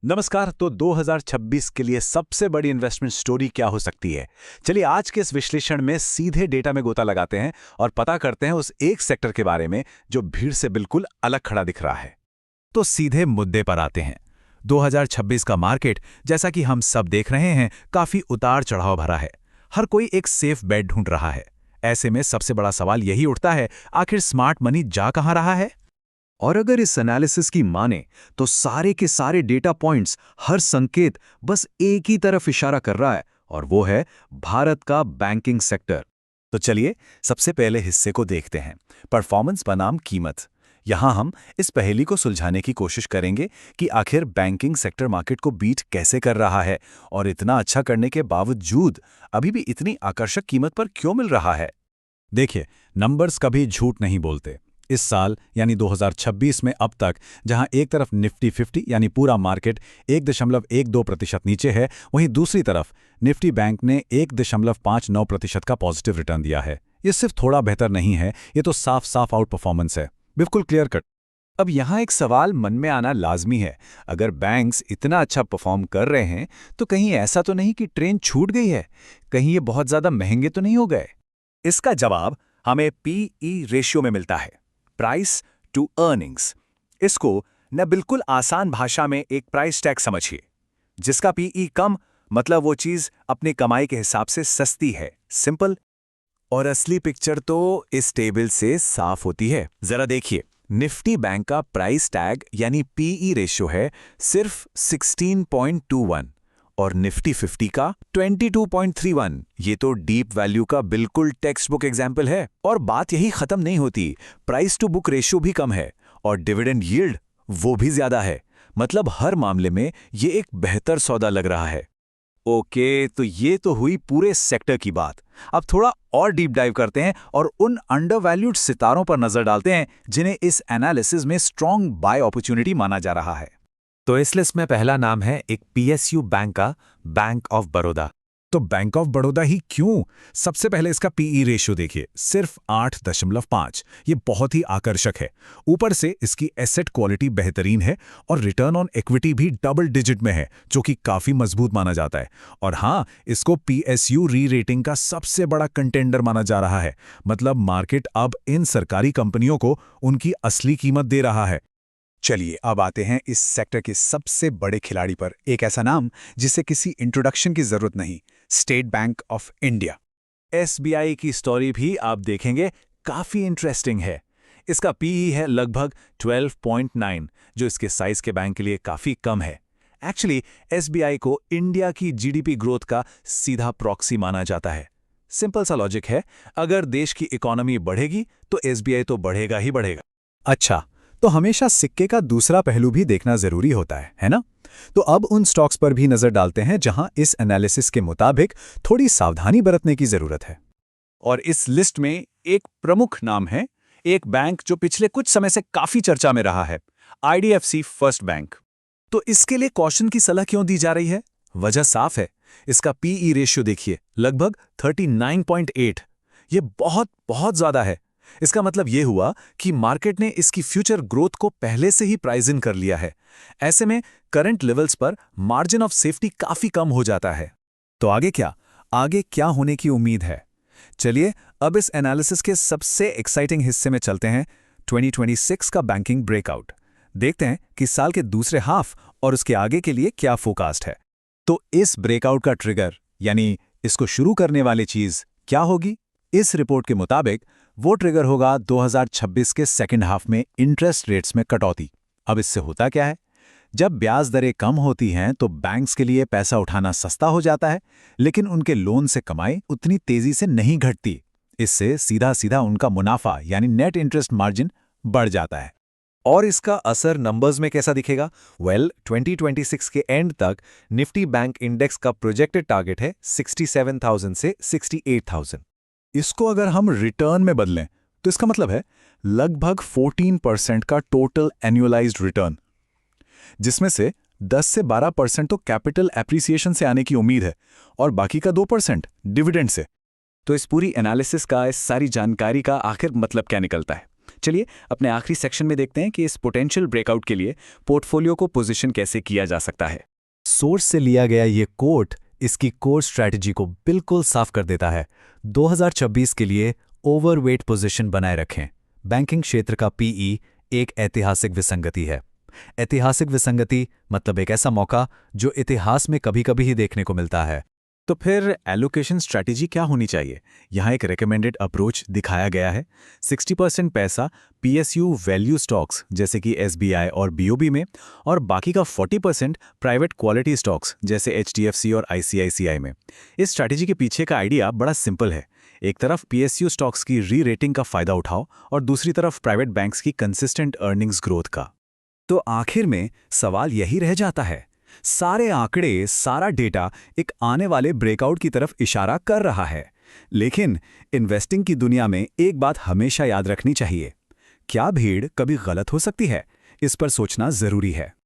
नमस्कार। तो 2026 के लिए सबसे बड़ी इन्वेस्टमेंट स्टोरी क्या हो सकती है? चलिए आज के इस विश्लेषण में सीधे डेटा में गोता लगाते हैं और पता करते हैं उस एक सेक्टर के बारे में जो भीड़ से बिल्कुल अलग खड़ा दिख रहा है। तो सीधे मुद्दे पर आते हैं। 2026 का मार्केट, जैसा कि हम सब देख रहे हैं, काफी उतार चढ़ाव भरा है। हर कोई एक सेफ बेट ढूंढ रहा है। ऐसे में सबसे बड़ा सवाल यही उठता है, आखिर स्मार्ट मनी जा कहां रहा है? और अगर इस एनालिसिस की माने तो सारे के सारे डेटा पॉइंट्स, हर संकेत बस एक ही तरफ इशारा कर रहा है, और वो है भारत का बैंकिंग सेक्टर। तो चलिए सबसे पहले हिस्से को देखते हैं, परफॉर्मेंस बनाम कीमत। यहां हम इस पहेली को सुलझाने की कोशिश करेंगे कि आखिर बैंकिंग सेक्टर मार्केट को बीट कैसे कर रहा है और इतना अच्छा करने के बावजूद अभी भी इतनी आकर्षक कीमत पर क्यों मिल रहा है। देखिए, नंबर्स कभी झूठ नहीं बोलते। इस साल यानी 2026 में अब तक जहां एक तरफ निफ्टी 50 यानी पूरा मार्केट 1.12% नीचे है, वहीं दूसरी तरफ निफ्टी बैंक ने 1.59% का पॉजिटिव रिटर्न दिया है। ये सिर्फ थोड़ा बेहतर नहीं है, ये तो साफ साफ आउट परफॉर्मेंस है, बिल्कुल क्लियर कट। अब यहाँ एक सवाल मन में आना लाजमी है, अगर बैंक्स इतना अच्छा परफॉर्म कर रहे हैं तो कहीं ऐसा तो नहीं कि ट्रेन छूट गई है? कहीं ये बहुत ज़्यादा महंगे तो नहीं हो गए? इसका जवाब हमें पीई रेशियो में मिलता है, प्राइस टू अर्निंग्स। इसको न बिल्कुल आसान भाषा में एक प्राइस टैग समझिए। जिसका पीई कम, मतलब वो चीज अपनी कमाई के हिसाब से सस्ती है, सिंपल। और असली पिक्चर तो इस टेबल से साफ होती है। जरा देखिए, निफ्टी बैंक का प्राइस टैग यानी पीई रेशियो है सिर्फ 16.21 और निफ्टी 50 का 22.31। ये तो डीप वैल्यू का बिल्कुल टेक्स्ट बुक एग्जाम्पल है। और बात यही खत्म नहीं होती, प्राइस टू बुक रेशियो भी कम है और डिविडेंड यील्ड वो भी ज्यादा है। मतलब हर मामले में ये एक बेहतर सौदा लग रहा है। ओके, तो ये तो हुई पूरे सेक्टर की बात। अब थोड़ा और डीप डाइव करते हैं और उन अंडरवैल्यूड सितारों पर नजर डालते हैं जिन्हें इस एनालिसिस में स्ट्रॉन्ग बाय अपॉर्चुनिटी माना जा रहा है। तो इस लिस्ट में पहला नाम है एक पीएसयू बैंक का, बैंक ऑफ बड़ौदा। तो बैंक ऑफ बड़ौदा ही क्यों? सबसे पहले इसका पीई रेशियो देखिए, सिर्फ 8.5। ये बहुत ही आकर्षक है। ऊपर से इसकी एसेट क्वालिटी बेहतरीन है और रिटर्न ऑन इक्विटी भी डबल डिजिट में है, जो कि काफी मजबूत माना जाता है। और हाँ, इसको पीएसयू री रेटिंग का सबसे बड़ा कंटेंडर माना जा रहा है। मतलब मार्केट अब इन सरकारी कंपनियों को उनकी असली कीमत दे रहा है। चलिए अब आते हैं इस सेक्टर के सबसे बड़े खिलाड़ी पर, एक ऐसा नाम जिसे किसी इंट्रोडक्शन की जरूरत नहीं, state bank of India. SBI की स्टोरी भी आप देखेंगे काफी इंटरेस्टिंग है। इसका पीई है लगभग 12.9, जो इसके साइज के बैंक के लिए काफी कम है। एक्चुअली एसबीआई को इंडिया की जीडीपी ग्रोथ का सीधा प्रॉक्सी माना जाता है। सिंपल सा लॉजिक है, अगर देश की इकोनॉमी बढ़ेगी तो एसबीआई तो बढ़ेगा ही बढ़ेगा। अच्छा, तो हमेशा सिक्के का दूसरा पहलू भी देखना जरूरी होता है ना? तो अब उन स्टॉक्स पर भी नजर डालते हैं जहां इस एनालिसिस के मुताबिक थोड़ी सावधानी बरतने की जरूरत है। और इस लिस्ट में एक प्रमुख नाम है, एक बैंक जो पिछले कुछ समय से काफी चर्चा में रहा है, आईडीएफसी फर्स्ट बैंक। तो इसके लिए कॉशन की सलाह क्यों दी जा रही है? वजह साफ है, इसका पीई रेशियो देखिए, लगभग 39.8। ये बहुत बहुत ज्यादा है। इसका मतलब यह हुआ कि मार्केट ने इसकी फ्यूचर ग्रोथ को पहले से ही प्राइस इन कर लिया है। ऐसे में करंट लेवल्स पर मार्जिन ऑफ सेफ्टी काफी कम हो जाता है। तो आगे क्या? आगे क्या होने की उम्मीद है? चलिए अब इस एनालिसिस के सबसे एक्साइटिंग हिस्से में चलते हैं, 2026 का बैंकिंग ब्रेकआउट। देखते हैं कि साल के दूसरे हाफ और उसके आगे के लिए क्या फोरकास्ट है। तो इस ब्रेकआउट का ट्रिगर यानी इसको शुरू करने वाली चीज क्या होगी? इस रिपोर्ट के मुताबिक वो ट्रिगर होगा 2026 के सेकेंड हाफ में इंटरेस्ट रेट्स में कटौती। अब इससे होता क्या है? जब ब्याज दरें कम होती हैं तो बैंक्स के लिए पैसा उठाना सस्ता हो जाता है, लेकिन उनके लोन से कमाई उतनी तेजी से नहीं घटती। इससे सीधा सीधा उनका मुनाफा यानी नेट इंटरेस्ट मार्जिन बढ़ जाता है। और इसका असर नंबर्स में कैसा दिखेगा? 2026 के एंड तक निफ्टी बैंक इंडेक्स का प्रोजेक्टेड टारगेट है 67,000 से 68,000। इसको अगर हम रिटर्न में बदलें तो इसका मतलब है लगभग 14% का टोटल एनुअलाइज्ड रिटर्न, जिसमें से 10 से 12% तो कैपिटल एप्रिसिएशन से आने की उम्मीद है और बाकी का 2% डिविडेंड से। तो इस पूरी एनालिसिस का, इस सारी जानकारी का आखिर मतलब क्या निकलता है? चलिए अपने आखिरी सेक्शन में देखते हैं कि इस पोटेंशियल ब्रेकआउट के लिए पोर्टफोलियो को पोजीशन कैसे किया जा सकता है। सोर्स से लिया गया ये कोट इसकी कोर स्ट्रैटेजी को बिल्कुल साफ कर देता है। 2026 के लिए ओवरवेट पोजीशन बनाए रखें। बैंकिंग क्षेत्र का पीई एक ऐतिहासिक विसंगति है। ऐतिहासिक विसंगति मतलब एक ऐसा मौका जो इतिहास में कभी-कभी ही देखने को मिलता है। तो फिर एलोकेशन स्ट्रैटेजी क्या होनी चाहिए? यहाँ एक रिकमेंडेड अप्रोच दिखाया गया है। 60% पैसा पीएसयू वैल्यू स्टॉक्स जैसे कि एसबीआई और बीओबी में, और बाकी का 40% प्राइवेट क्वालिटी स्टॉक्स जैसे एचडीएफसी और आईसीआईसीआई में। इस स्ट्रैटेजी के पीछे का आइडिया बड़ा सिंपल है। एक तरफ पीएसयू स्टॉक्स की री रेटिंग का फायदा उठाओ और दूसरी तरफ प्राइवेट बैंक्स की कंसिस्टेंट अर्निंग्स ग्रोथ का। तो आखिर में सवाल यही रह जाता है, सारे आंकड़े, सारा डेटा एक आने वाले ब्रेकआउट की तरफ इशारा कर रहा है, लेकिन इन्वेस्टिंग की दुनिया में एक बात हमेशा याद रखनी चाहिए, क्या भीड़ कभी गलत हो सकती है? इस पर सोचना जरूरी है।